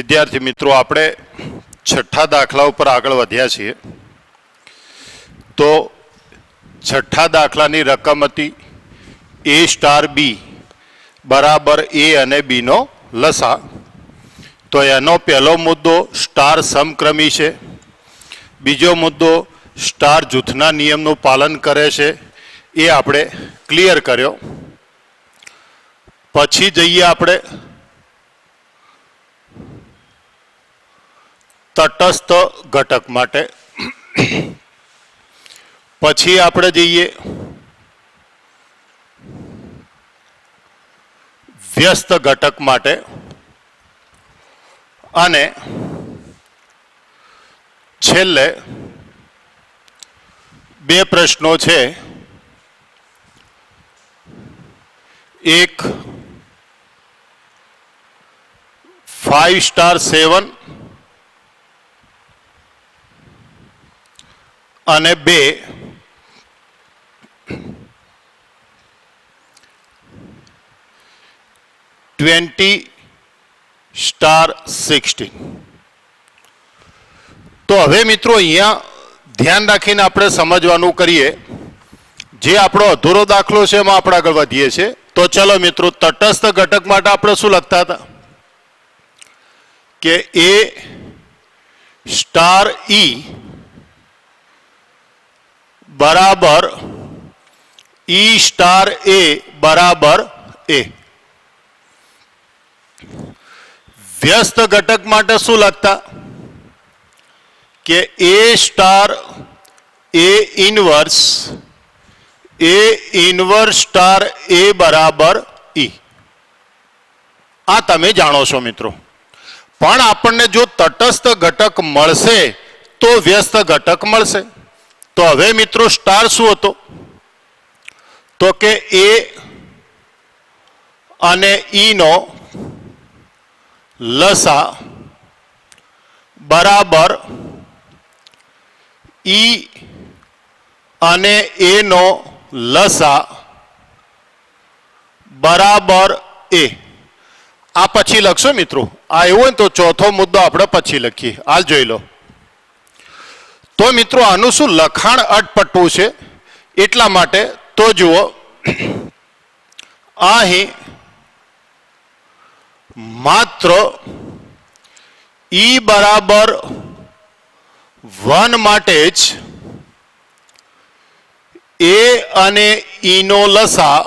વિદ્યાર્થી મિત્રો, આપણે છઠ્ઠા દાખલા ઉપર આગળ વધ્યા છીએ. તો છઠ્ઠા દાખલાની રકમ હતી a સ્ટાર b બરાબર a અને b નો લસા. તો એનો પહેલો મુદ્દો સ્ટાર સમક્રમી છે, બીજો મુદ્દો સ્ટાર જૂથના નિયમનું પાલન કરે છે, એ આપણે ક્લિયર કર્યો. પછી જઈએ આપણે તટસ્થ ઘટક માટે. પછી આપણે જઈએ વ્યસ્ત ઘટક માટે અને છેલ્લે બે પ્રશ્નો છે. એક 5 સ્ટાર 7 અને 2 20 સ્ટાર 16. તો હવે મિત્રો અહીંયા ધ્યાન રાખીને આપણે સમજવાનું કરીએ. જે આપણો અધૂરો દાખલો છે એમાં આપણે આગળ વધીએ છીએ. તો ચલો મિત્રો, તટસ્થ ઘટક માટે આપણે શું લખતા હતા કે a સ્ટાર e બરાબર e સ્ટાર a બરાબર a. વ્યસ્ત ઘટક માટે શું લખતા કે a star a inverse star a બરાબર e. આ તમે જાણો છો મિત્રો. પણ આપણને જો તટસ્થ ઘટક મળશે તો વ્યસ્ત ઘટક મળશે. તો હવે મિત્રો સ્ટાર શું હતો તો કે a અને e નો લસા બરાબર e અને a નો લસા બરાબર a. આ પછી લખશો મિત્રો. આ એવું હોય ને તો ચોથો મુદ્દો આપણે પછી લખીએ. હાલ જોઈ લો. તો મિત્રો આનું શું લખાણ અટપટું છે એટલા માટે તો જુઓ, અહીં માત્ર e બરાબર 1 માટે જ a અને e નો લસા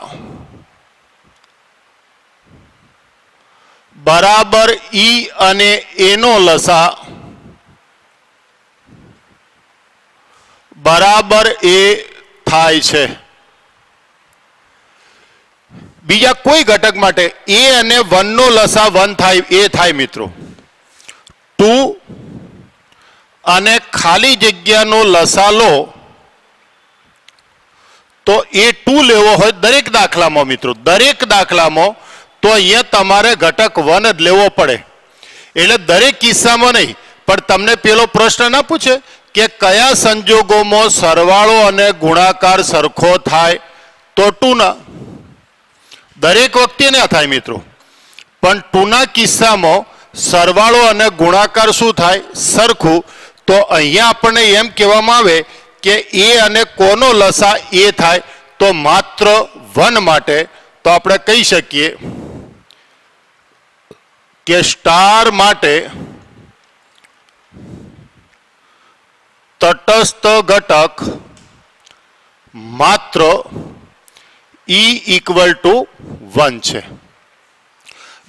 બરાબર e અને a નો લસા બરાબર a થાય છે. બીજા કોઈ ઘટક માટે a અને 1 નો લસા 1 થાય એ થાય મિત્રો. 2 અને ખાલી જગ્યાનો લસા લો તો એ 2 લેવો હોય દરેક દાખલામાં મિત્રો, દરેક દાખલામાં, તો અહીંયા તમારે ઘટક 1 જ લેવો પડે. એટલે દરેક કિસ્સામાં નહીં, પણ તમને પેલો પ્રશ્ન ના પૂછે કે કયા સંજોગોમાં સરવાળો અને ગુણાકાર સરખો થાય તો 2 ના. દરેક વખતે ના થાય મિત્રો, પણ 2 ના કિસ્સામાં સરવાળો અને ગુણાકાર શું થાય સરખું. તો અહીંયા આપણને એમ કહેવામાં આવે કે a અને કોનો લસા a થાય તો માત્ર 1 માટે. તો આપણે કહી શકીએ કે સ્ટાર માટે તટસ્થ ઘટક માત્ર e ઇક્વલ ટુ 1 છે.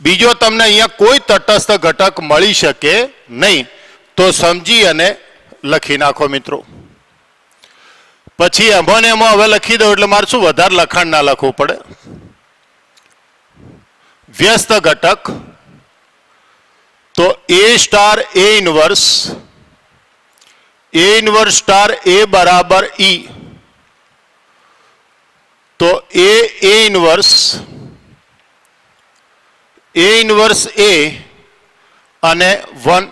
બીજો તમને અહીંયા કોઈ તટસ્થ ઘટક મળી શકે નહીં. તો સમજી અને લખી નાખો મિત્રો. પછી એમાં હવે લખી દો એટલે મારે શું વધારે લખાણ ના લખવું પડે. વ્યસ્ત ઘટક તો a star a inverse star a બરાબર e. તો a ઇનવર્સ a અને 1.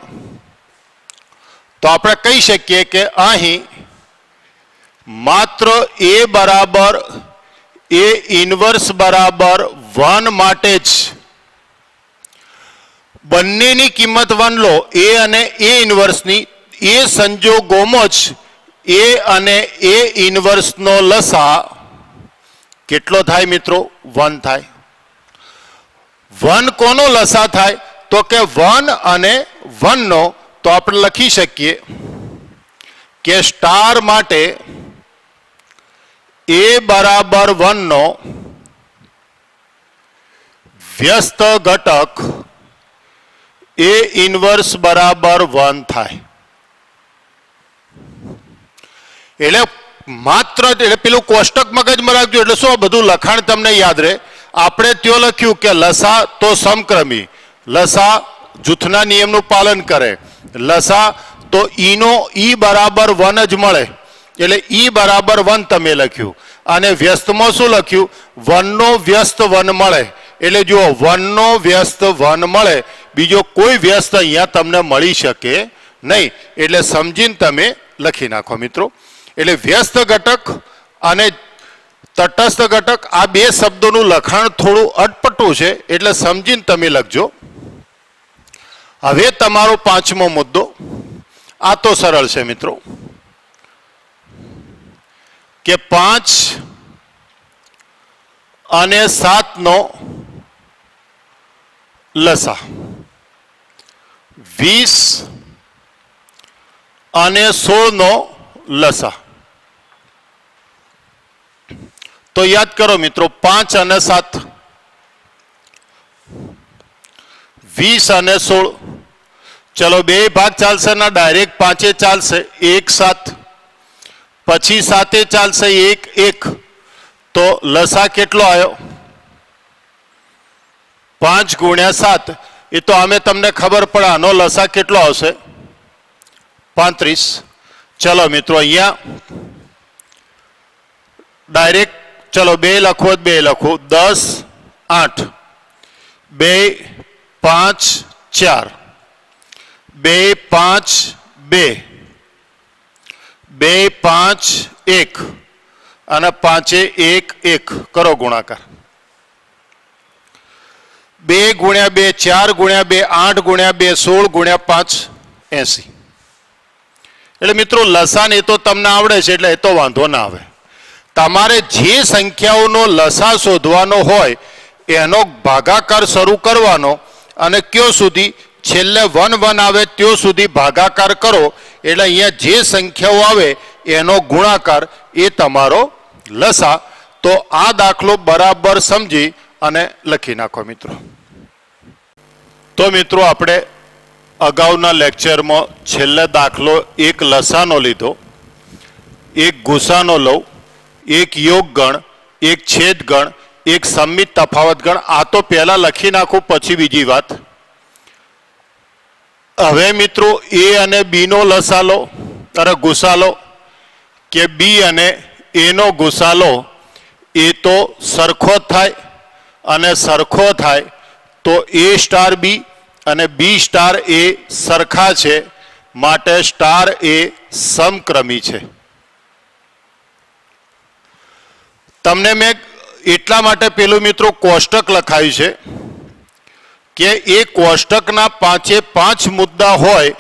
તો આપણે કહી શકીએ કે અહીં માત્ર a બરાબર a ઇનવર્સ બરાબર 1 માટે જ બંનેની કિંમત 1 લો, એ અને એ ઇન્વર્સની, એ સંજોગોમાં જ એ અને એ ઇન્વર્સનો લસા કેટલો થાય મિત્રો? 1 થાય. 1 કોનો લસા થાય? તો કે 1 અને 1 નો. તો આપણે લખી શકીએ કે સ્ટાર માટે a બરાબર 1 નો વ્યસ્ત ઘટક a ઇન્વર્સ બરાબર 1 થાય. એટલે માત્ર એટલે પેલું કોષ્ટક મગજમાં રાખજો, એટલે શું બધું લખાણ તમને યાદ રહે. આપણે ત્યાં લખ્યું કે લસા તો સમક્રમી, લસા જૂથના નિયમનું પાલન કરે, લસા તો ઈનો ઈ બરાબર 1 જ મળે, એટલે ઈ બરાબર 1 તમે લખ્યું. અને વ્યસ્તમાં શું લખ્યું? 1 નો વ્યસ્ત 1 મળે. એટલે જુઓ 1 નો વ્યસ્ત 1 મળે, બીજો કોઈ વ્યસ્ત અહીંયા તમને મળી શકે નહીં. એટલે સમજીને તમે લખી નાખો મિત્રો. એટલે વ્યસ્ત ઘટક અને તટસ્થ ઘટક આ બે શબ્દોનું લખાણ થોડું અટપટું છે, એટલે સમજીને તમે લખજો. હવે તમારો 5મો મુદ્દો, આ તો સરળ છે મિત્રો, કે 5 અને 7 નો લસા, 20 અને 16 નો લસા. તો યાદ કરો મિત્રો, 5 અને 7, 20 અને 16. ચલો બે ભાગ ચાલશે ના, ડાયરેક્ટ 5 ચાલશે, 1 7, પછી 7 ચાલશે, 1 1. તો લસા કેટલો આવ્યો? 5 ગુણ્યા 7. એ તો અમે તમને ખબર પડે, આનો લસા કેટલો આવશે? 35. ચલો મિત્રો અહીંયા ડાયરેક્ટ ચલો 2 લખો, 2 લખો, 10 8, 2 5 4, 2 5 2, 2 5 1 અને 5 1 1. કરો ગુણાકાર. 2 ગુણ્યા 2 4 ગુણ્યા 2 8 ગુણ્યા 2 16 ગુણ્યા 5 80. એટલે મિત્રો લસાને એ તો તમને આવડે છે, એટલે એ તો વાંધો ના આવે. તમારે જે સંખ્યાઓનો લસા શોધવાનો હોય એનો ભાગાકાર શરૂ કરવાનો, અને કયો સુધી? છેલ્લે 1 1 આવે ત્યાં સુધી ભાગાકાર કરો. એટલે અહીંયા જે સંખ્યાઓ આવે એનો ગુણાકાર એ તમારો લસા. તો આ દાખલો બરાબર સમજી અને લખી નાખો મિત્રો. તો મિત્રો આપણે અગાઉના લેક્ચરમાં છેલ્લે દાખલો એક લસાનો લીધો, એક ગુસાનો લઉં, એક યોગ ગણ, એક છેદ ગણ, એક સંમિત તફાવત ગણ. આ તો પહેલા લખી નાખું, પછી બીજી વાત. હવે મિત્રો એ અને બી નો લસા લો, અરે ગુસા લો, કે બી અને એ નો ગુસા લો. એ તો સરખો થાય, અને સરખો થાય તો એ સ્ટાર બી અને બી સ્ટાર એ સરખા છે, માટે સ્ટાર એ સમક્રમી છે. તમને મેં એટલા માટે પેલું મિત્રો કોષ્ટક લખાયું છે કે એ કોષ્ટકના 5 મુદ્દા હોય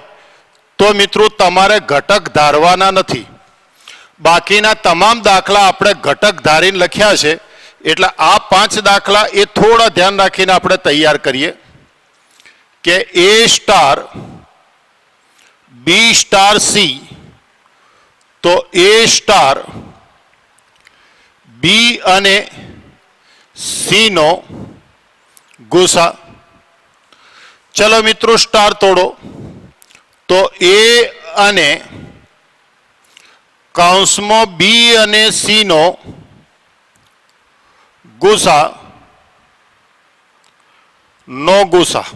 તો મિત્રો તમારે ઘટક ધારવાના નથી. બાકીના તમામ દાખલા આપણે ઘટક ધારીને લખ્યા છે, એટલે આ 5 દાખલા એ થોડા ધ્યાન રાખીને આપણે તૈયાર કરીએ કે એ સ્ટાર બી સ્ટાર સી, તો એ સ્ટાર બી અને સી નો ગુસા. ચલો મિત્રો સ્ટાર તોડો, તો એ અને કૌંસમાં બી અને સી નો ગુસા નો ગુસા.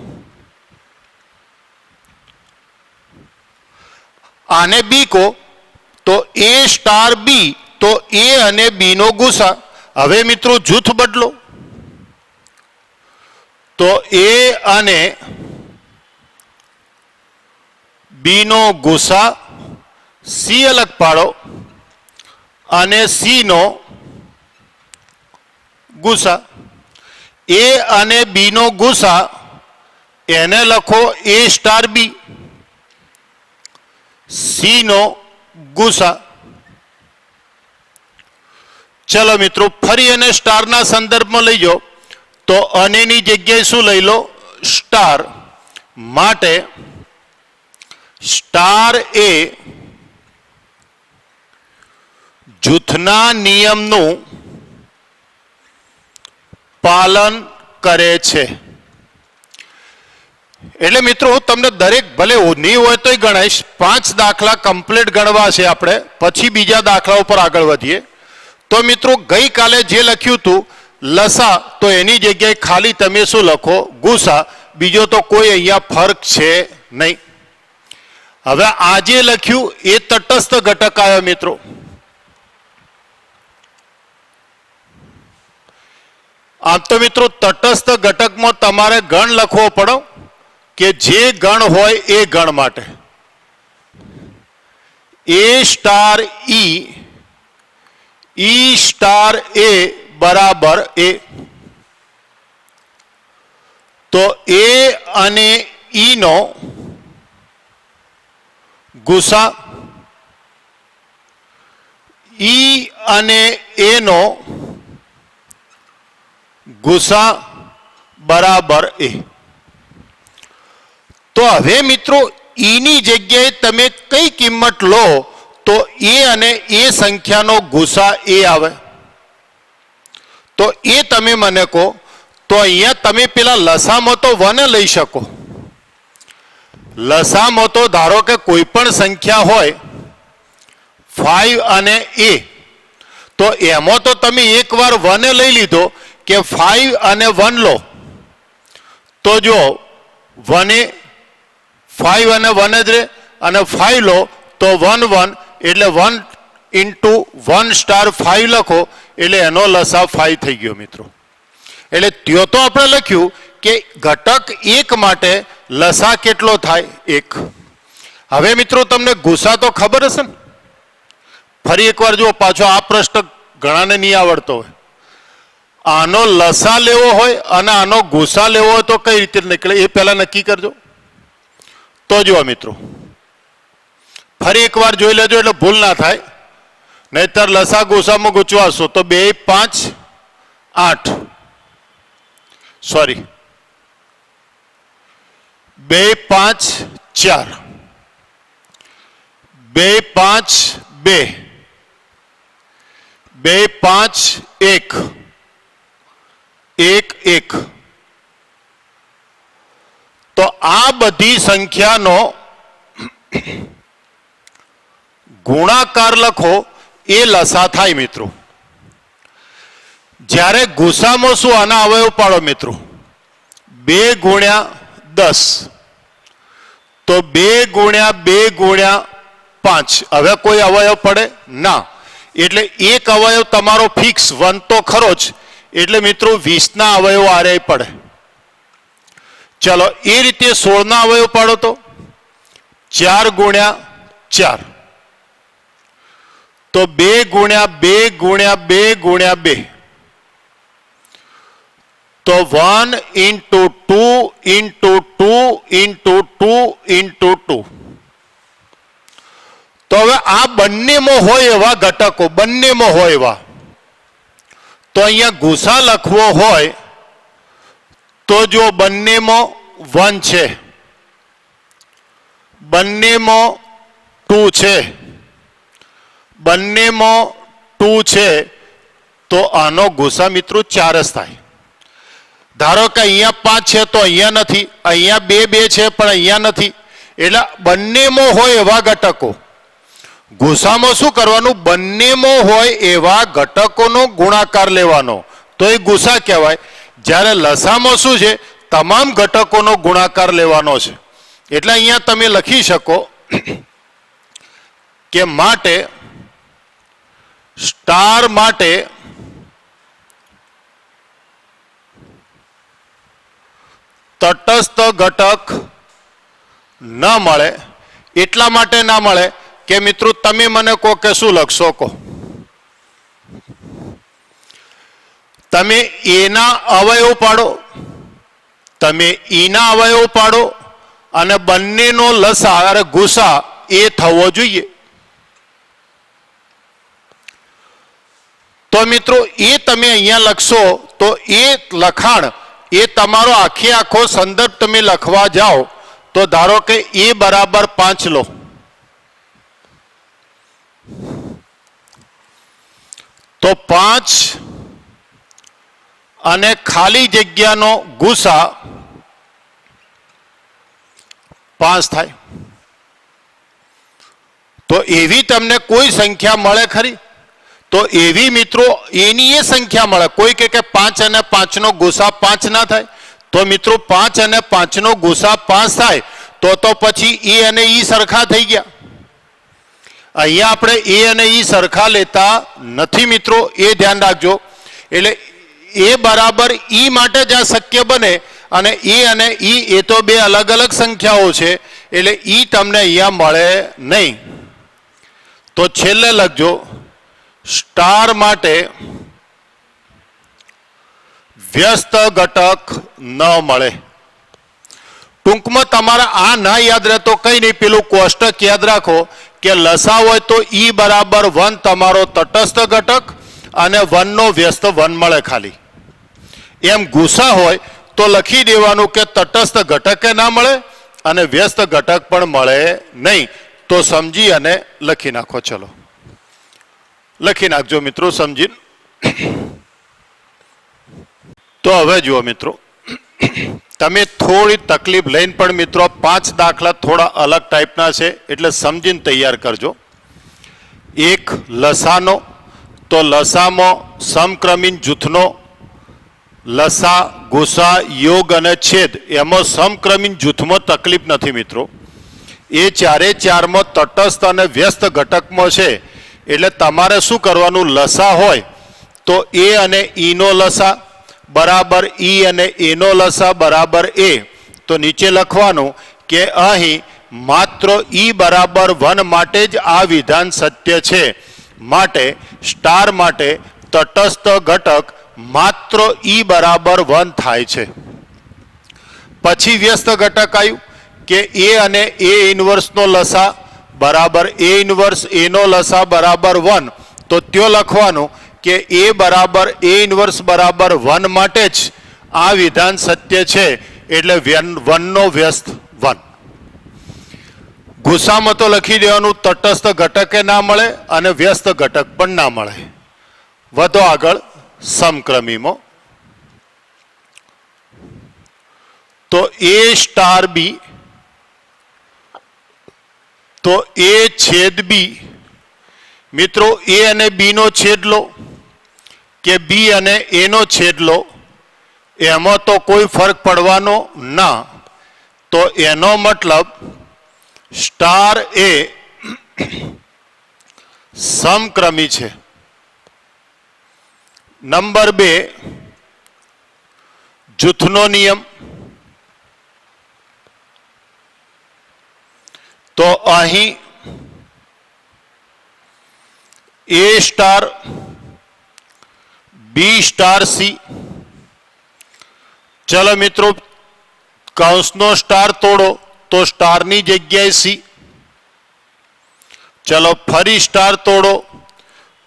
આને બી કો તો એ સ્ટાર બી, તો એ અને બી નો ગુસા. હવે મિત્રો જૂથ બદલો, તો એ અને બી નો ગુસા, સી અલગ પાડો અને સી નો ગુસા. એ અને બી નો ગુસા એને લખો A સ્ટાર B, C નો ગુસા. ચલો મિત્રો ફરી એને સ્ટારના સંદર્ભમાં લઈ જાઓ તો અનેની જગ્યાએ શું લઈ લો? સ્ટાર. માટે સ્ટાર એ જૂથના નિયમનું પાલન કરે છે. એટલે મિત્રો હું તમને દરેક ભલે નહીં હોય તોય ગણાઈશ. 5 દાખલા કમ્પ્લીટ ગણવા છે આપણે, પછી બીજા દાખલા ઉપર આગળ વધીએ. તો મિત્રો ગઈકાલે જે લખ્યું હતું લસા, તો એની જગ્યાએ ખાલી તમે શું લખો? ગુસા. બીજો તો કોઈ અહીંયા ફરક છે નહીં. હવે આજે લખ્યું એ તટસ્થ ઘટક આવ્યો મિત્રો. આમ તો મિત્રો તટસ્થ ઘટકમાં તમારે ગણ લખવો પડે કે જે ગણ હોય એ ગણ માટે. A star E, E star A બરાબર A. તો A અને E નો ગુસા, E અને A નો ગુસા બરાબર A. તો હવે મિત્રો E ની જગ્યાએ તમે કઈ કિંમત લો તો A અને A સંખ્યાનો ગુસા A આવે. તો એ તમે મને કહો. તો અહીંયા તમે પેલા લસામાં તો 1 લઈ શકો. લસામાં તો ધારો કે કોઈ પણ સંખ્યા હોય 5 અને A, તો એમાં તો તમે એકવાર 1 લઈ લીધો કે 5 અને 1 લો તો જો 1 5 અને 1 જ રહે, અને 5 લો તો 1 1 એટલે 1 into 1 સ્ટાર 5 લખો એટલે એનો લસા 5 થઈ ગયો મિત્રો. એટલે ત્યો તો આપણે લખ્યું કે ઘટક 1 માટે લસા કેટલો થાય? 1. હવે મિત્રો તમને ગુસા તો ખબર હશે ને? ફરી એકવાર જુઓ, પાછો આ પ્રશ્ન ઘણાને નહીં આવડતો હોય. આનો લસા લેવો હોય અને આનો ગુસા લેવો હોય તો કઈ રીતે નીકળે એ પહેલા નક્કી કરજો. તો જુઓ મિત્રો ફરી એકવાર જોઈ લેજો એટલે ભૂલ ના થાય, નહીતર લસા ગુસામાં ગૂંચવાશો તો 2 5 8 સોરી 2 5 4 2 5 2 2 5 1 1 1. તો આ બધી સંખ્યાનો ગુણાકાર લખો એ લસા થાય મિત્રો. જ્યારે ગુસામાં શું આના અવયવ પાડો મિત્રો? 2 ગુણ્યા 10, તો 2 ગુણ્યા 2 ગુણ્યા 5. હવે કોઈ અવયવ પડે ના, એટલે એક અવયવ તમારો ફિક્સ 1 તો ખરો જ, એટલે મિત્રો 20 ના અવયવ આરે પડે. ચલો એ રીતે 16 ના અવયવ પાડો તો 4 ગુણ્યા 4, તો 2 ગુણ્યા 2 ગુણ્યા 2 ગુણ્યા 2, તો 1 into 2 into 2 into 2 into 2. તો હવે આ બંનેમાં હોય એવા ઘટકો, બંનેમાં હોય એવા, તો અહીંયા ગુસા લખવો હોય તો જો બંનેમાં 1 છે, બંનેમાં 2 છે, બંનેમાં 2 છે, તો આનો ગુસા મિત્રો 4 જ થાય. ધારો કે અહીંયા 5 છે તો અહીંયા નથી, અહીંયા 2 2 છે પણ અહીંયા નથી, એટલે બંનેમાં હોય એવા ઘટકો. ગુસામાં શું કરવાનું? બંનેમાં હોય એવા ઘટકોનો ગુણાકાર લેવાનો, તો એ ગુસા કહેવાય. જ્યારે લસામાં શું છે? તમામ ઘટકોનો ગુણાકાર લેવાનો છે. એટલે અહીંયા તમે લખી શકો કે માટે સ્ટાર માટે તટસ્થ ઘટક ન મળે. એટલા માટે ના મળે કે મિત્રો તમે મને કહો કે શું લખશો? કહો તમે એના અવયવ પાડો, તમે ઈના અવયવ પાડો અને બંનેનો લસા અને ગુસા એ થવો જોઈએ. તો મિત્રો એ તમે અહીંયા લખશો તો એ લખાણ એ તમારો આખે આખો સંદર્ભ તમે લખવા જાઓ તો ધારો કે એ બરાબર 5 લો, તો 5 અને ખાલી જગ્યાનો ગુસા 5 થાય. તો એવી તમને કોઈ સંખ્યા મળે ખરી? તો એવી મિત્રો એની એ સંખ્યા મળે. કોઈ કે 5 અને 5 નો ગુસા 5 ના થાય? તો મિત્રો 5 અને 5 નો ગુસા 5 થાય તો પછી એ અને ઈ સરખા થઈ ગયા. અહીંયા આપણે એ અને ઈ સરખા લેતા નથી મિત્રો, એ ધ્યાન રાખજો. એટલે એ બરાબર ઈ માટે જ આ શક્ય બને, અને એ અને ઈ એ તો બે અલગ અલગ સંખ્યાઓ છે, એટલે ઈ તમને અહીંયા મળે નહીં. તો છેલ્લે લખજો સ્ટાર માટે વ્યસ્ત ઘટક ન મળે. ટૂંકમાં તમારે આ ના યાદ રહે તો કંઈ નહીં, પેલું કોષ્ટક યાદ રાખો કે લસા હોય તો ઈ બરાબર 1 તમારો તટસ્થ ઘટક અને 1 નો વ્યસ્ત 1 મળે ખાલી. એમ ગુસા હોય તો લખી દેવાનું કે તટસ્થ ઘટકે ના મળે અને વ્યસ્ત ઘટક પણ મળે નહીં. તો સમજી અને લખી નાખો. ચલો લખી નાખજો મિત્રો સમજીને. તો હવે જુઓ મિત્રો, તમે થોડી તકલીફ લઈને પણ મિત્રો 5 દાખલા થોડા અલગ ટાઈપના છે, એટલે સમજીને તૈયાર કરજો. એક લસાનો, તો લસામાં સમક્રમીન જૂથનો લસા, ગુસા, યોગ અને છેદ, એમાં સમક્રમીન જૂથમાં તકલીફ નથી મિત્રો. એ ચારે ચારમાં તટસ્થ અને વ્યસ્ત ઘટકમાં છે. એટલે તમારે શું કરવાનું, લસા હોય તો એ અને ઈનો લસા બરાબર ઈ અને એનો લસા બરાબર એ. તો નીચે લખવાનું કે અહીં માત્ર ઈ બરાબર 1 માટે જ આ વિધાન સત્ય છે. માટે સ્ટાર માટે તટસ્થ ઘટક માત્ર ઈ બરાબર 1 થાય છે. પછી વ્યસ્ત ઘટક આવ્યું કે એ અને એ ઇન્વર્સનો લસા બરાબર એ ઇન્વર્સ એનો લસા બરાબર 1. તો ત્યો લખવાનું કે એ બરાબર એ ઇન્વર્સ બરાબર 1 માટે જ આ વિધાન સત્ય છે. એટલે 1 નો વ્યસ્ત 1. ગુસામાં તો લખી દેવાનું તટસ્થ ઘટકે ના મળે અને વ્યસ્ત ઘટક પણ ના મળે. વધો આગળ સમક્રમીમાં, તો એ સ્ટાર બી, તો એ છેદ બી. મિત્રો એ અને બી નો છેદ લો કે બી અને એ નો છેદ લો, એમાં તો કોઈ ફરક પડવાનો ના. તો એનો મતલબ સ્ટાર એ સમક્રમી છે. નંબર 2 જૂથનો નિયમ. તો અહીં એ સ્ટાર બી સ્ટાર સી. ચલો મિત્રો કૌંસનો સ્ટાર તોડો તો સ્ટારની જગ્યાએ સી. ચલો ફરી સ્ટાર તોડો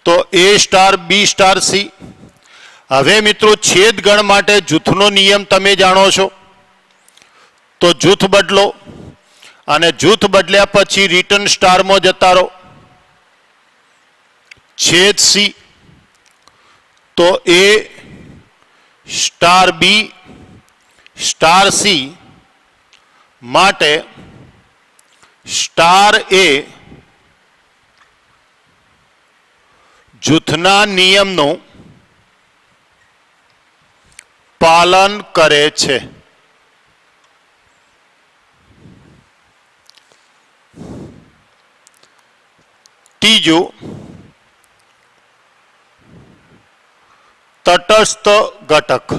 તો એ સ્ટાર બી સ્ટાર સી. હવે મિત્રો છેદ ગણ માટે જૂથનો નિયમ તમે જાણો છો. તો જૂથ બદલો અને જૂથ બદલ્યા પછી રિટર્ન સ્ટારમાં જતા રહો. છેદ સી, તો એ સ્ટાર બી સ્ટાર સી માટે સ્ટાર એ જૂથના નિયમનું પાલન કરે છે. ત્રીજું તટસ્થ ઘટક.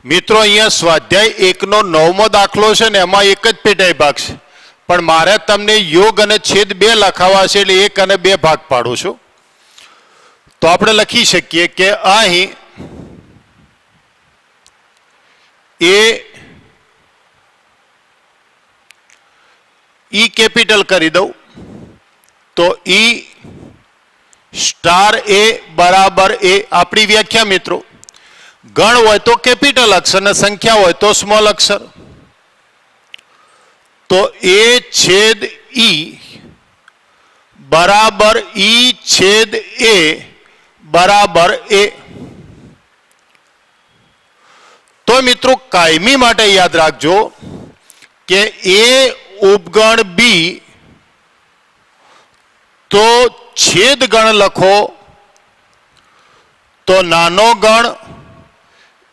મિત્રો અહીંયા સ્વાધ્યાય 1 નો 9મો દાખલો છે ને, એમાં એક જ પેટાઈ ભાગ છે, પણ મારે તમને યોગ અને છેદ 2 લખાવા છે, એટલે 1 અને 2 ભાગ પાડું છું. તો આપણે લખી શકીએ કે અહીં એ ઈ કેપિટલ કરી દઉં તો ઈ સ્ટાર એ બરાબર એ આપણી વ્યાખ્યા મિત્રો. ગણ હોય તો કેપિટલ અક્ષર ને સંખ્યા હોય તો સ્મોલ અક્ષર. તો એ છેદ ઈ બરાબર ઈ છેદ એ બરાબર એ. તો મિત્રો કાયમી માટે યાદ રાખજો કે એ ઉપગણ બી તો છેદ ગણ લખો તો નાનો ગણ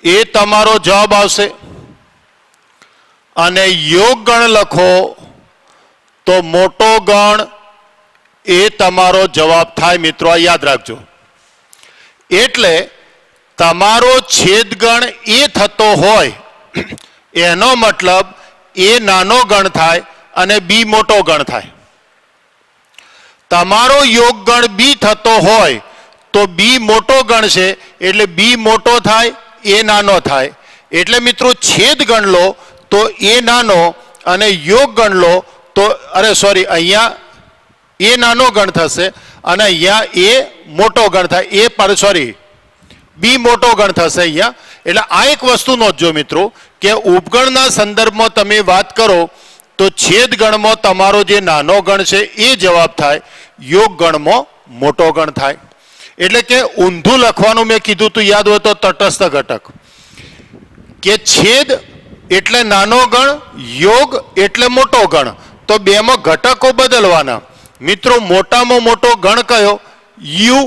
એ તમારો જવાબ આવશે અને યોગ ગણ લખો તો મોટો ગણ એ તમારો જવાબ થાય. મિત્રો આ યાદ રાખજો. એટલે તમારો છેદગણ એ થતો હોય એનો મતલબ એ નાનો ગણ થાય અને બી મોટો ગણ થાય. તમારો યોગ ગણ બી થતો હોય તો બી મોટો ગણ છે એટલે બી મોટો થાય એ નાનો થાય. એટલે મિત્રો છેદ ગણ લો તો એ નાનો અને યોગ ગણ લો તો અહીંયા એ નાનો ગણ થશે અને અહીંયા એ મોટો ગણ થાય. બી મોટો ગણ થશે અહીંયા. એટલે આ એક વસ્તુ નોંધજો મિત્રો કે ઉપગણના સંદર્ભમાં તમે વાત કરો તો છેદ ગણમાં તમારો જે નાનો ગણ છે એ જવાબ થાય, યોગ ગણમાં મોટો ગણ થાય. એટલે કે ઊંધું લખવાનું મેં કીધું તું યાદ હોય તો તટસ્થ ઘટક કે છેદ એટલે નાનો ગણ, યોગ એટલે મોટો ગણ. તો બેમાં ઘટકો બદલવાના. મિત્રો મોટામાં મોટો ગણ કયો? યુ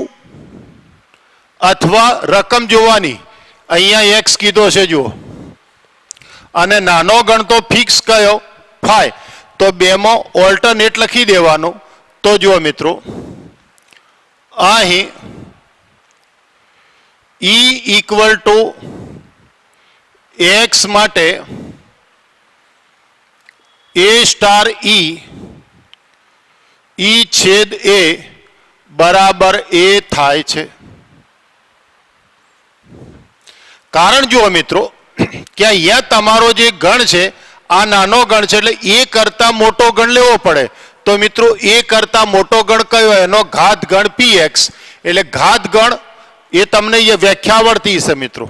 અથવા રકમ જોવાની. અહીંયા એક્સ કીધો છે જુઓ. અને નાનો ગણ તો ફિક્સ કયો? ફાઈ. તો બેમાં ઓલ્ટરનેટ લખી દેવાનું. તો જુઓ મિત્રો અહીં ઈ ઇક્વલ ટુ એક્સ માટે એ સ્ટાર ઈ છેદ એ બરાબર એ થાય છે. કારણ જુઓ મિત્રો કે અહીંયા તમારો જે ગણ છે આ નાનો ગણ છે એટલે એ કરતા મોટો ગણ લેવો પડે. તો મિત્રો એ કરતા મોટો ગણ કયો? એનો ઘાત ગણ પી એક્સ. એટલે ઘાત ગણ એ તમને એ વ્યાખ્યા આવડતી છે મિત્રો.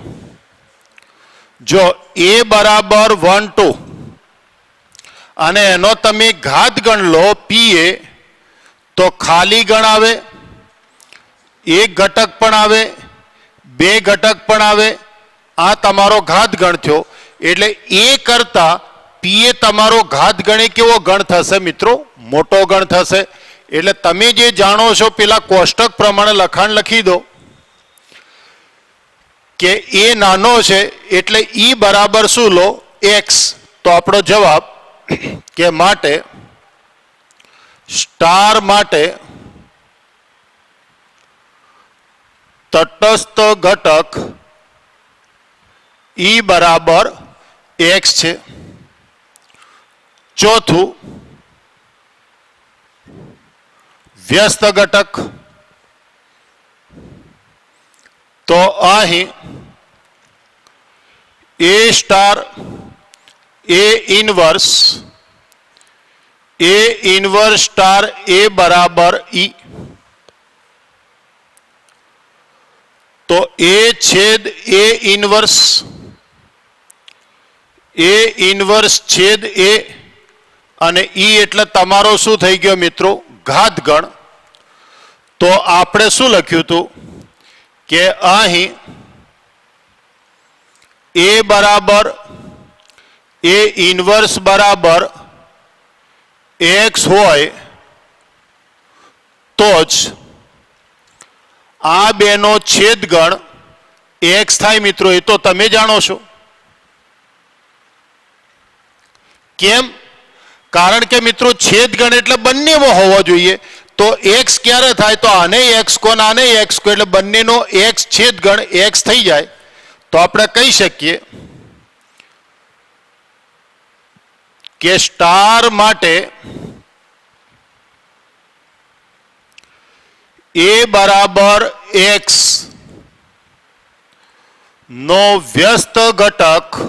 જો એ બરાબર 1 2 અને એનો તમે ઘાત ગણ લો પી એ તો ખાલી ગણ આવે, એક ઘટક પણ આવે, બે ઘટક પણ આવે. આ તમારો ઘાત ગણ થયો. એટલે એ કરતા પી એ તમારો ઘાત ગણે કેવો ગણ થશે મિત્રો? મોટો ગણ થશે. એટલે તમે જે જાણો છો પેલા કોષ્ટક પ્રમાણે લખાણ લખી દો કે એ નાનો છે એટલે ઈ બરાબર શું લો? એક્સ. તો આપણો જવાબ કે માટે સ્ટાર માટે તટસ્થ ઘટક ઈ બરાબર એક્સ છે. ચોથું વ્યસ્ત ઘટક. તો અહીં એ સ્ટાર એ ઇનવર્સ સ્ટાર એ બરાબર ઈ. તો એ છેદ એ ઇનવર્સ છેદ એ અને ઈ એટલે તમારો શું થઈ ગયો મિત્રો? ઘાત ગણ. તો આપણે શું લખ્યું હતું કે અહીં એ બરાબર એ ઇનવર્સ બરાબર એક્સ હોય તો જ આ બેનો છેદગણ એક્સ થાય મિત્રો. એ તો તમે જાણો છો. કેમ? કારણ કે મિત્રો છેદગણ એટલે બંનેમાં હોવો જોઈએ. તો એક્સ ક્યારે થાય? તો આને એક્સ કો આને એક્સ કો એટલે બંનેનો એક્સ છેદગણ એક્સ થઈ જાય. તો આપણે કહી શકીએ કે સ્ટાર માટે એ બરાબર એક્સ નો વ્યસ્ત ઘટક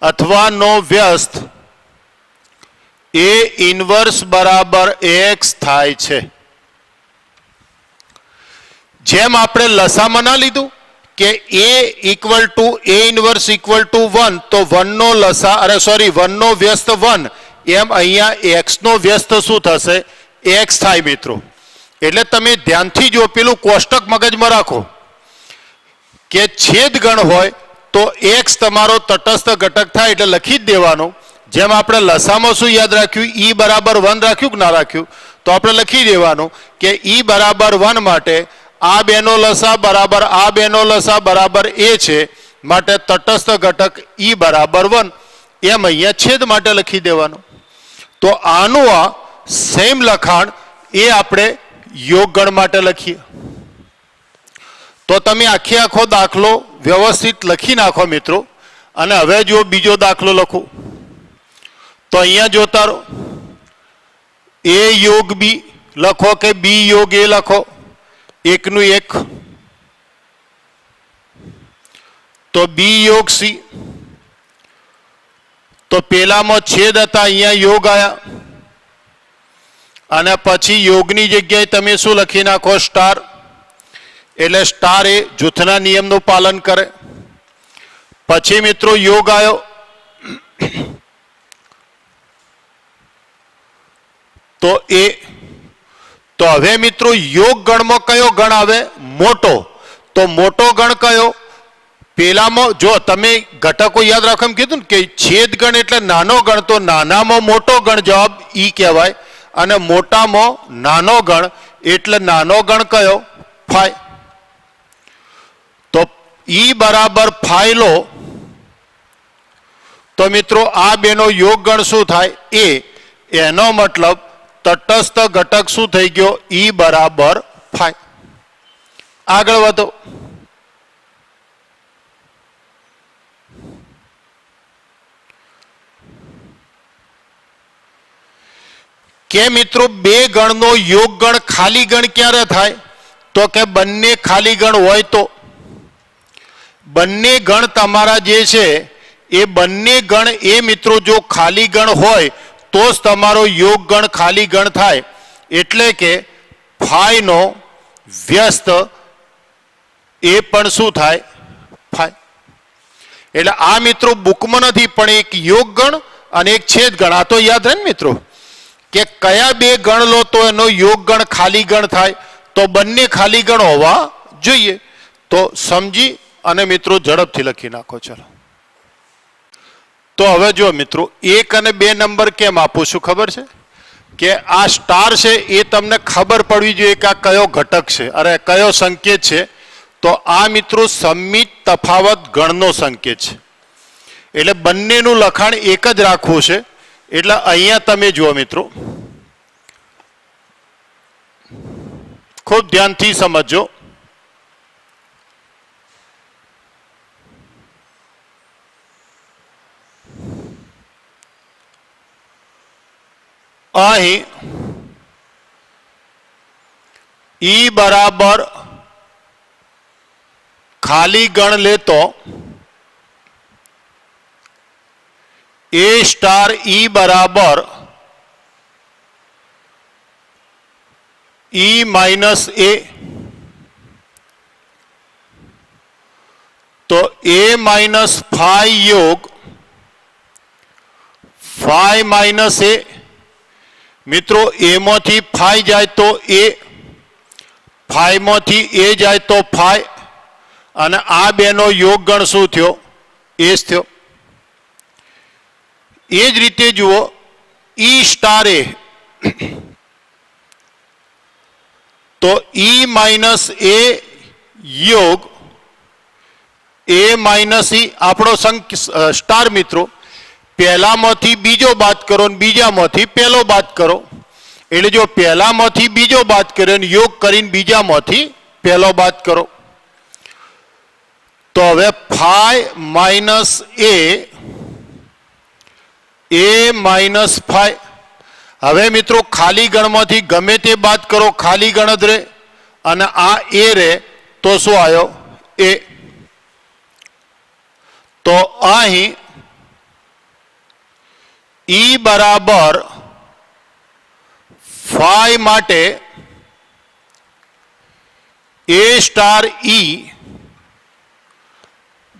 अथवा नो व्यस्त ए इनवर्स बराबर एक्स थाय छे। जेम आपणे लसाમાં ના લીધું કે a equal to a inverse equal to 1 તો 1 નો લસા અરે સોરી 1 નો વ્યસ્ત 1 એમ અહીંયા x નો વ્યસ્ત શું થશે x થાય મિત્રો। એટલે તમે ધ્યાનથી જો પેલું કોષ્ટક મગજમાં રાખો કે છેદ ગણ હોય તો x તમારો તટસ્થ ઘટક થાય એટલે લખી જ દેવાનું। જેમ આપણે લસામાં શું યાદ રાખ્યું e બરાબર 1 રાખ્યું કે ના રાખ્યું તો આપણે લખી દેવાનું કે e બરાબર 1 માટે આ બેનો લસા બરાબર આ બેનો લસા બરાબર a છે માટે તટસ્થ ઘટક e બરાબર 1 એમ અહીંયા છેદ માટે લખી દેવાનું। તો આનું આ સેમ લખાણ એ આપણે યોગ ગણ માટે લખીએ તો તમે આખે આખો દાખલો વ્યવસ્થિત લખી નાખો મિત્રો। અને હવે જો બીજો દાખલો લખું તો અહીંયા જોતા રહો a યોગ b લખો કે b યોગ a લખો એકનું એક તો b યોગ c તો પેલામાં છેદ હતા અહીંયા યોગ આયા અને પછી યોગની જગ્યાએ તમે શું લખી નાખો સ્ટાર એટલે સ્ટાર એ જૂથના નિયમનું પાલન કરે। પછી મિત્રો યોગ આવ્યો તો એ તો હવે મિત્રો યોગ ગણમાં કયો ગણ આવે મોટો તો મોટો ગણ કયો પેલામાં જો તમે ઘટકો યાદ રાખો એમ કીધું ને કે છેદ ગણ એટલે નાનો ગણ તો નાનામાં મોટો ગણ જવાબ ઈ કહેવાય અને મોટામાં નાનો ગણ એટલે નાનો ગણ કયો ફાઈ તો ઈ બરાબર ફાઈ લો તો મિત્રો આ બેનો યોગ ગણ શું થાય એ એનો મતલબ તટસ્થ ઘટક શું થઈ ગયો ઈ બરાબર ફાઈ। આગળ વધો કે મિત્રો બે ગણનો યોગ ગણ ખાલી ગણ ક્યારે થાય તો કે બંને ખાલી ગણ હોય તો બંને ગણ તમારા જે છે એ બંને ગણ એ મિત્રો જો ખાલી ગણ હોય તો જ તમારો યોગ ગણ ખાલી ગણ થાય એટલે કે ફાઈ નો વ્યસ્ત એ પણ શું થાય ફાઈ। એટલે આ મિત્રો બુકમાં નથી પણ એક યોગ ગણ અને એક છેદ ગણ આ તો યાદ રહે ને મિત્રો કે કયા બે ગણ લો તો એનો યોગ ગણ ખાલી ગણ થાય તો બંને ખાલી ગણ હોવા જોઈએ। તો સમજી અને મિત્રો ઝડપથી લખી નાખો ચલો। તો હવે જો મિત્રો 1 અને 2 નંબર કેમ આપું છું ખબર છે કે આ સ્ટાર છે એ તમને ખબર પડવી જોઈએ કે આ કયો ઘટક છે અરે કયો સંકેત છે તો આ મિત્રો સમિત તફાવત ગણનો સંકેત છે એટલે બંનેનું લખાણ એક જ રાખવું છે। એટલે અહીંયા તમે જુઓ મિત્રો ખૂબ ધ્યાનથી સમજો અહીં ઈ બરાબર ખાલી ગણ લેતો એ સ્ટાર ઈ બરાબર ઈ માઇનસ એ તો એ માઇનસ ફાઈ યોગ ફાઈ માઇનસ એ મિત્રો એમાંથી ફાઈ જાય તો એ ફાઈમાંથી એ જાય તો ફાઈ અને આ બેનો યોગ ગણ શું થયો એ જ થયો। એ જ રીતે જુઓ ઈ સ્ટાર એ તો ઈ માઇનસ એ યોગ એ માઇનસ ઈ આપણો સ્ટાર મિત્રો પહેલામાંથી બીજો બાદ કરો ને બીજામાંથી પહેલો બાદ કરો એટલે જો પહેલામાંથી બીજો બાદ કર્યો ને યોગ કરીને બીજામાંથી પહેલો બાદ કરો તો હવે ફાઈ માઇનસ એ માઇનસ ફાઈ હવે મિત્રો ખાલી ગણમાંથી ગમે તે બાદ કરો ખાલી ગણ જ રહે અને આ એ રહે તો શું આવ્યો એ તો અહીં ઈ બરાબર ફાઈ માટે એ સ્ટાર ઈ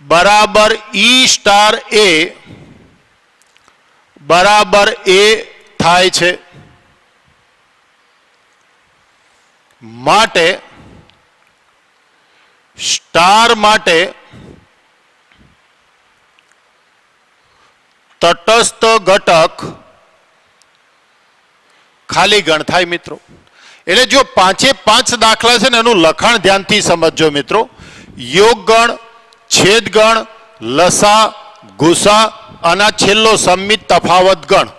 બરાબર ઈ સ્ટાર એ બરાબર એ થાય છે. માટે સ્ટાર માટે તટસ્થ ઘટક ખાલી ગણ થાય મિત્રો. એટલે જો 5 દાખલા છે ને એનું લખાણ ધ્યાનથી સમજજો મિત્રો. યોગ ગણ, છેદ ગણ, લસા, ગુસા અને છેલ્લો સંમિત તફાવત ગણ.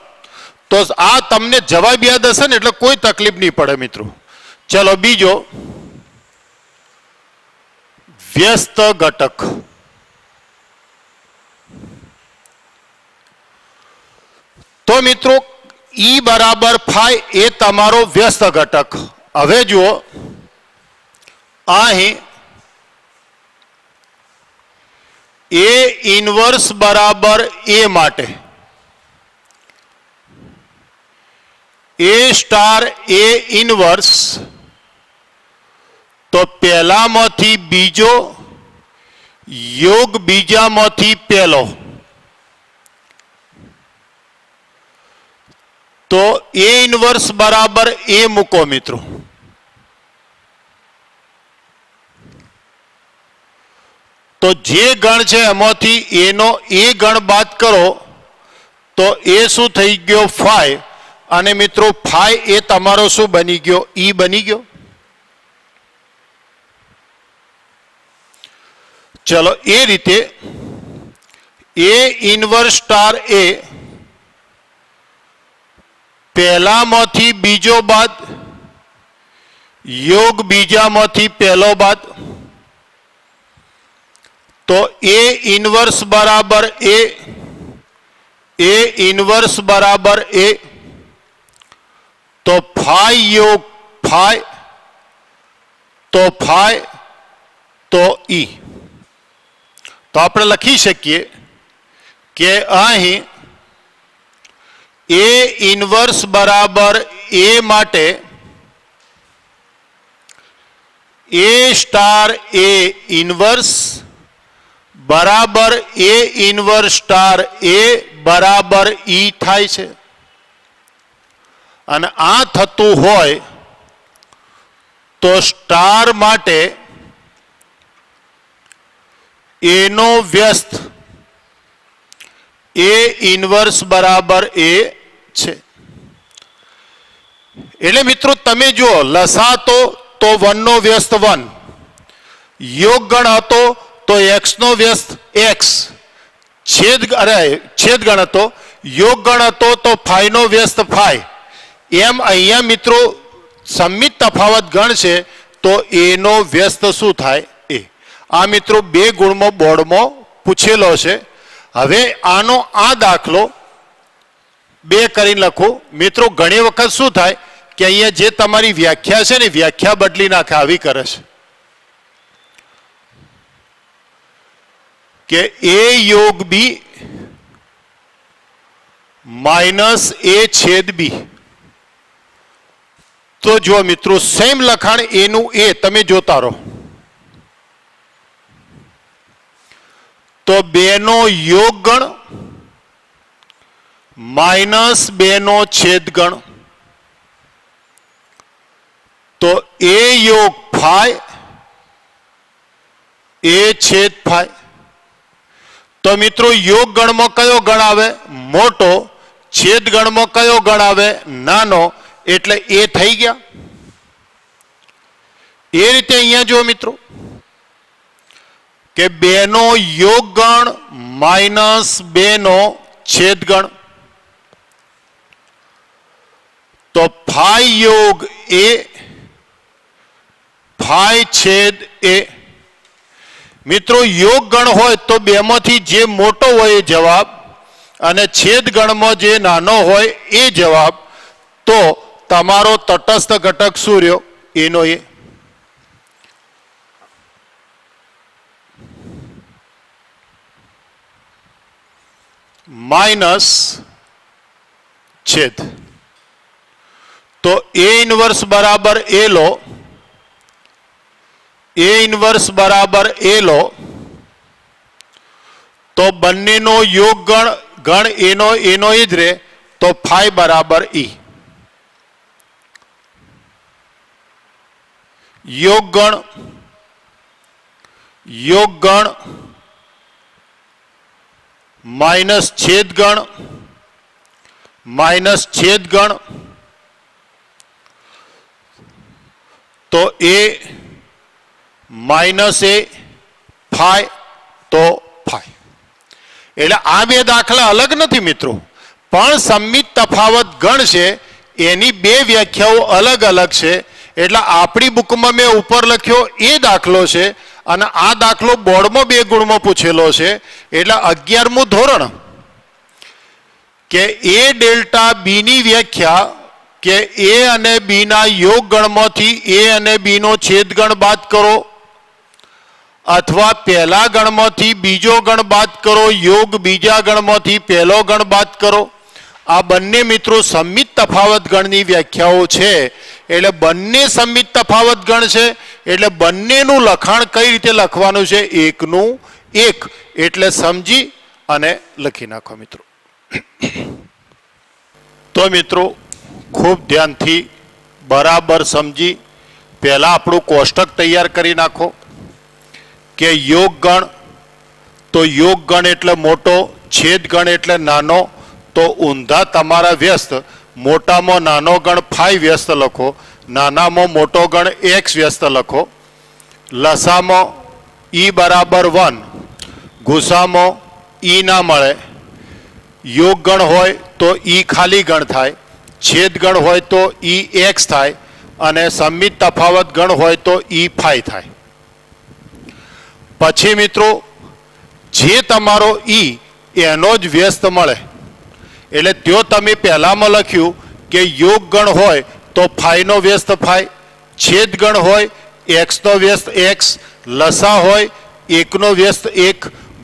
તો આ તમને જવાબ યાદ હશે ને એટલે કોઈ તકલીફ નહીં પડે મિત્રો. ચલો બીજો વ્યસ્ત ઘટક. તો મિત્રો ઈ બરાબર ફાઈ એ તમારો વ્યસ્ત ઘટક. હવે જુઓ અહીં એ ઇન્વર્સ બરાબર એ માટે એ સ્ટાર એ ઇન્વર્સ તો પહેલામાંથી બીજો યોગ બીજામાંથી પહેલો. તો એ ઇન્વર્સ બરાબર એ મૂકો મિત્રો. તો જે ગણ છે એમાંથી એનો એ ગણ બાદ કરો તો એ શું થઈ ગયો ફાઈ. અને મિત્રો ફાઈ એ તમારો શું બની ગયો ઈ બની ગયો. ચલો એ રીતે એ ઇન્વર્સ સ્ટાર એ પહેલામાંથી બીજો બાદ યોગ બીજામાંથી પહેલો બાદ તો એ ઇન્વર્સ બરાબર એ ઇન્વર્સ બરાબર એ તો ફાઈ યોગ ફાઈ તો ફાઈ તો ઈ. તો આપણે લખી શકીએ કે અહીં એ ઇન્વર્સ બરાબર એ માટે એ સ્ટાર એ ઇન્વર્સ બરાબર એ ઇન્વર્સ સ્ટાર એ બરાબર ઈ થાય છે. અને આ થતું હોય તો સ્ટાર માટે એનો વ્યસ્ત એ ઇન્વર્સ બરાબર એ છે. એટલે મિત્રો તમે જુઓ લસા તો 1 નો વ્યસ્ત 1, યોગ ગણ હતો તો x નો વ્યસ્ત x, છેદ ગણ હતો યોગ ગણ હતો તો ફાઈ નો વ્યસ્ત ફાઈ. એમ અહીંયા મિત્રો સંમિત તફાવત ગણ છે તો એનો વ્યસ્ત શું થાય એ. આ મિત્રો 2 ગુણમાં બોર્ડમાં પૂછેલો છે. હવે આનો આ દાખલો 2 કરીને લખો મિત્રો. ઘણી વખત શું થાય કે અહીંયા જે તમારી વ્યાખ્યા છે ને વ્યાખ્યા બદલી નાખે આવી કરે છે કે એ યોગ બી માઇનસ એ છેદ બી. તો જો મિત્રો સેમ લખાણ એનું એ તમે જોતા રહો. તો 2 નો યોગ ગણ માઇનસ 2 નો છેદ ગણ તો એ યોગ ફાઈ એ છેદ ફાઈ. તો મિત્રો યોગ ગણમાં કયો ગણ આવે મોટો, છેદ ગણમાં કયો ગણ આવે નાનો, એટલે એ થઈ ગયા. એ રીતે અહીંયા જો મિત્રો કે 2 નો યોગ ગણ માઇનસ 2 નો છેદ ગણ તો ફાઈ યોગ એ ફાઈ છેદ એ. મિત્રો યોગ ગણ હોય તો 2 માંથી જે મોટો હોય એ જવાબ અને છેદ ગણમાં જે નાનો હોય એ જવાબ. તો તમારો તટસ્થ ઘટક શું રહ્યો એનો એ. માઇનસ છેદ. તો એ ઇન્વર્સ બરાબર એ લો, એ ઇન્વર્સ બરાબર એ લો, તો બંનેનો યોગ ગણ એનો એ જ રહે, તો ફાઈ બરાબર ઈ. યોગ ગણ માઇનસ છેદ ગણ, તો એ માઇનસ એ ફાઈ, તો ફાઈ. એટલે આ બે દાખલા અલગ નથી મિત્રો, પણ સંમિત તફાવત ગણ છે એની બે વ્યાખ્યાઓ અલગ અલગ છે. એટલે આપણી બુકમાં મેં ઉપર લખ્યો એ દાખલો છે અને આ દાખલો બોર્ડમાં 2 ગુણમાં પૂછેલો છે. એટલે 11મું ધોરણ કે એ ડેલ્ટા બી ની વ્યાખ્યા કે એ અને બી ના યોગ ગણમાંથી એ અને બી નો છેદ ગણ બાદ કરો, અથવા પહેલા ગણમાંથી બીજો ગણ બાદ કરો, યોગ બીજા ગણમાંથી પહેલો ગણ બાદ કરો. આ બંને મિત્રો સંમિત તફાવત ગણની વ્યાખ્યાઓ છે. એટલે બંને સંમિત તફાવત ગણ છે, એટલે બંનેનું લખાણ કઈ રીતે લખવાનું છે, એકનું એક. એટલે સમજી અને લખી નાખો મિત્રો. તો મિત્રો ખૂબ ધ્યાનથી બરાબર સમજી પહેલા આપણું કોષ્ટક તૈયાર કરી નાખો કે યોગ ગણ, તો યોગ ગણ એટલે મોટો, છેદ ગણ એટલે નાનો. તો ઊંધા તમારા વ્યસ્ત, મોટામાં નાનો ગણ ફાઈ વ્યસ્ત લખો, નાનામાં મોટો ગણ એક્સ વ્યસ્ત લખો. લસામાં ઈ બરાબર 1, ગુસામાં ઈ ના મળે. યોગ ગણ હોય તો ઈ ખાલી ગણ થાય, છેદ ગણ હોય તો ઈ એક્સ થાય, અને સંમિત તફાવત ગણ હોય તો ઈ ફાઈ થાય. પછી મિત્રો જે તમારો ઈ એનો જ વ્યસ્ત મળે. એટલે ત્યો તમે પહેલામાં લખ્યું કે યોગ ગણ હોય તો ફાઈનો વ્યસ્ત ફાઈ, છેદ ગણ હોય એક્સનો વ્યસ્ત એક્સ, લસા હોય એકનો વ્યસ્ત એક,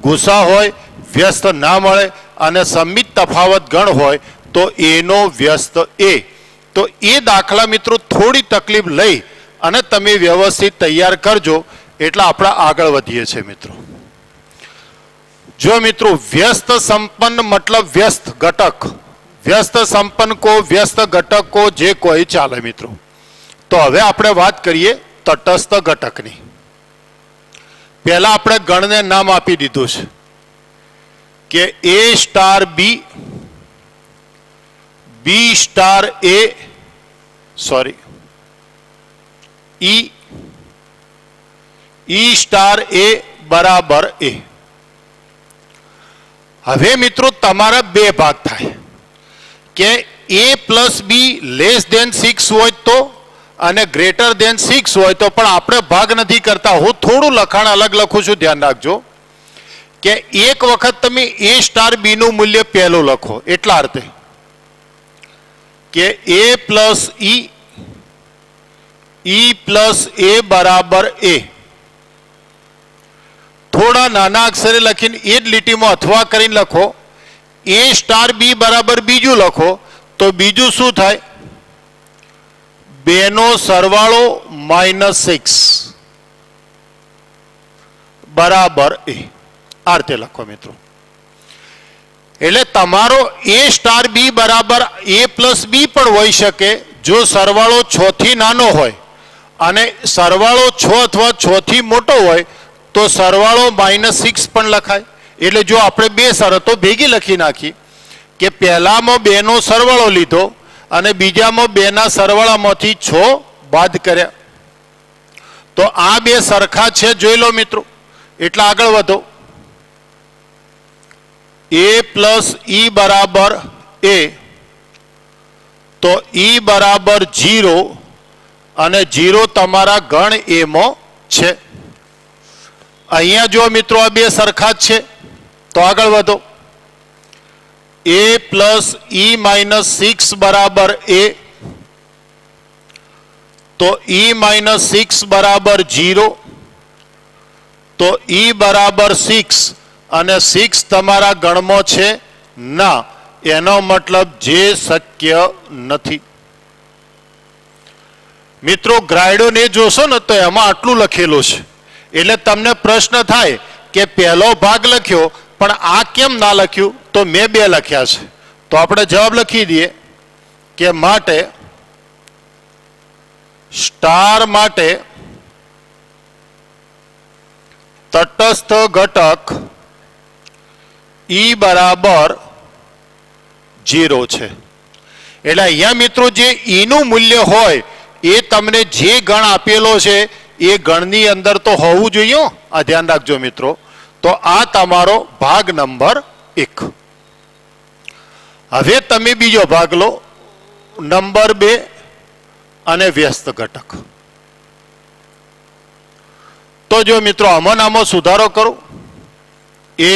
ગુસા હોય વ્યસ્ત ના મળે, અને સંમિત તફાવત ગણ હોય તો એનો વ્યસ્ત એ. તો એ દાખલા મિત્રો થોડી તકલીફ લઈ અને તમે વ્યવસ્થિત તૈયાર કરજો, એટલે આપણે આગળ વધીએ છીએ મિત્રો. जो मित्रों व्यस्त संपन्न मतलब व्यस्त घटक, व्यस्त संपन्न को व्यस्त घटक को जे कोई चाले मित्रों. तो हवे आपणे बात करिए तटस्थ घटकनी. पहला आपणे गणने नाम आपी दीधुं छे के ए स्टार बी, बी स्टार ए, सॉरी ई स्टार ए बराबर ए. હવે મિત્રો તમારા બે ભાગ થાય કે a plus B less than 6 હોય તો અને ગ્રેટર ધેન 6 હોય તો. પણ આપણે ભાગ નથી કરતા, હું થોડું લખાણ અલગ લખું છું, ધ્યાન રાખજો કે એક વખત તમે a સ્ટાર બી નું મૂલ્ય પહેલું લખો, એટલા અર્થે કે a પ્લસ ઈ પ્લસ એ બરાબર એ. थोड़ा नाना अक्षरे लखीने ए ज લીટીમાં अथवा કરીને લખો, ए स्टार बी बराबर बीजू लखो, तो बीजू शू थाय, बेनो सरवाळो -6 बराबर ए. आ रीते लखो मित्रों. એટલે તમારો ए स्टार बी बराबर ए प्लस बी पण होई शके जो सरवाळो 6 થી નાનો હોય અને સરવાળો 6 અથવા 6 થી મોટો હોય तो सरवाळो -6 पण लखाय. એટલે જો આપણે બે શરતો ભેગી લખી નાખી કે પહેલામાં 2 નો સરવાળો લીધો અને બીજામાં 2 ના સરવાળામાંથી 6 બાદ કર્યા, તો આ બે સરખા છે, જોઈ લો મિત્રો. એટલે આગળ વધો. a પ્લસ ઈ બરાબર એ, તો ઈ બરાબર 0 અને 0 તમારા ગણ એ માં છે. અહીંયા જો મિત્રો આ બે સરખા જ છે, તો આગળ વધો. a પ્લસ ઈ -6 બરાબર એ, તો ઈ -6 બરાબર 0, તો ઈ બરાબર 6 અને 6 તમારા ગણમાં છે ના, એનો મતલબ જે શક્ય નથી. મિત્રો ગ્રાયડોને જોશો ને તો એમાં આટલું લખેલું છે, એટલે તમને પ્રશ્ન થાય કે પહેલો ભાગ લખ્યો પણ આ કેમ ના લખ્યું? તો મેં 2 લખ્યા છે, તો આપણે જવાબ લખી દઈએ કે માટે સ્ટાર માટે તટસ્થ ઘટક E બરાબર 0 છે. એટલે અહીંયા મિત્રો જે E નું મૂલ્ય હોય એ તમને જે ગણ આપેલો છે એ ગણની અંદર તો હોવું જોઈએ. આ ધ્યાન રાખજો મિત્રો. તો આ તમારો ભાગ નંબર 1. હવે તમે બીજો ભાગ લો, નંબર 2 અને વ્યસ્ત ઘટક. તો જો મિત્રો આમાં સુધારો કરો, A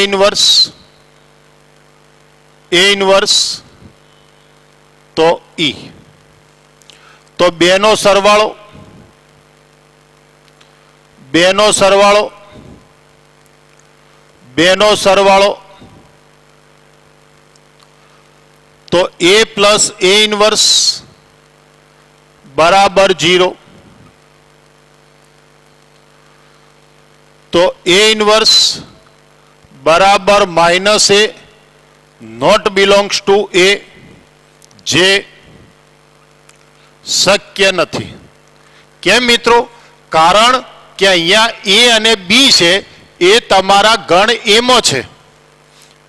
ઇન્વર્સ તો E, તો 2 નો સરવાળો તો A પ્લસ A ઇન્વર્સ બરાબર 0. તો A ઇન્વર્સ બરાબર minus A not belongs to A, જે શક્ય નથી. કેમ મિત્રો? કારણ કે અહીંયા A અને B છે એ તમારા ગણ એમાં છે.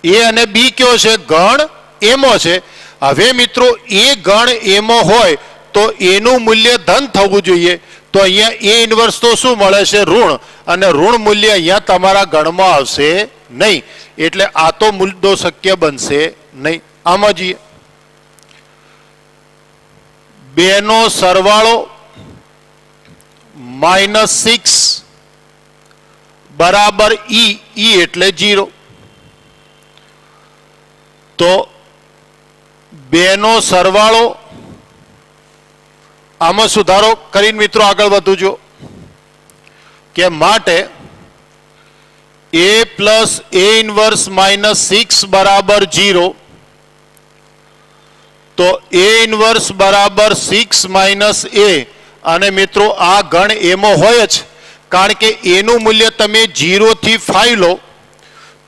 A અને B કયો છે? ગણ એમાં છે. હવે મિત્રો એ ગણ એમાં હોય તો એનું મૂલ્ય ધન થવું જોઈએ. તો અહીંયા A ઇન્વર્સ તો શું મળે છે? ઋણ, અને ઋણ મૂલ્ય અહીંયા તમારા ગણમાં આવશે નહીં. એટલે આ તો મુદ્દો શક્ય બનશે નહીં. આમાં જઈએ, 2 નો સરવાળો -6 બરાબર E એટલે 0. તો 2 નો સરવાળો, આમાં સુધારો કરીને મિત્રો આગળ વધુજો કે માટે A પ્લસ A ઇન્વર્સ -6 બરાબર 0. તો A ઇન્વર્સ બરાબર 6 માઇનસ A, અને મિત્રો આ ગણ એમાં હોય જ, કારણ કે એનું મૂલ્ય તમે 0 થી 5 લો.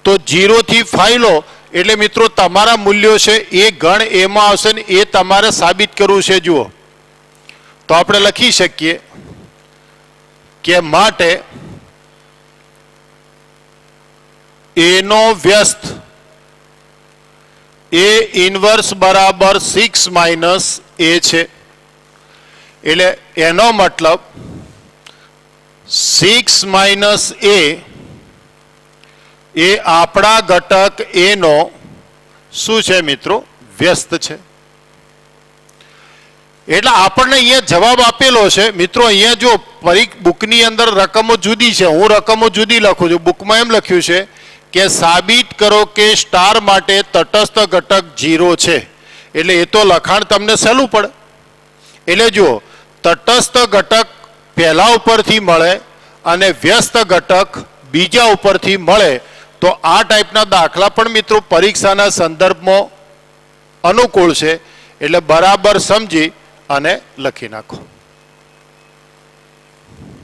તો 0 થી 5 લો એટલે મિત્રો તમારા મૂલ્યો છે એ ગણ એમાં આવશે ને એ તમારે સાબિત કરવું છે. જુઓ, તો આપણે લખી શકીએ કે માટે A નો વ્યસ્ત A ઇન્વર્સ બરાબર 6 માઇનસ A છે. એટલે એનો મતલબ 6 માઇનસ A એ આપણા ઘટક A નો શું છે મિત્રો? વ્યસ્ત છે. એટલે આપણને અહીંયા જવાબ આપેલો છે મિત્રો. અહીંયા જો બુકની અંદર રકમો જુદી છે, હું રકમો જુદી લખું છું. બુકમાં એમ લખ્યું છે કે સાબિત કરો કે સ્ટાર માટે તટસ્થ ઘટક 0 છે. એટલે એ તો લખાણ તમને સહેલું પડે. એટલે જુઓ, તટસ્થ ઘટક પહેલા ઉપરથી મળે અને વ્યસ્ત ઘટક બીજા ઉપરથી મળે. તો આ ટાઈપના દાખલા પણ મિત્રો પરીક્ષાના સંદર્ભમાં અનુકૂળ છે. એટલે બરાબર સમજી અને લખી નાખો.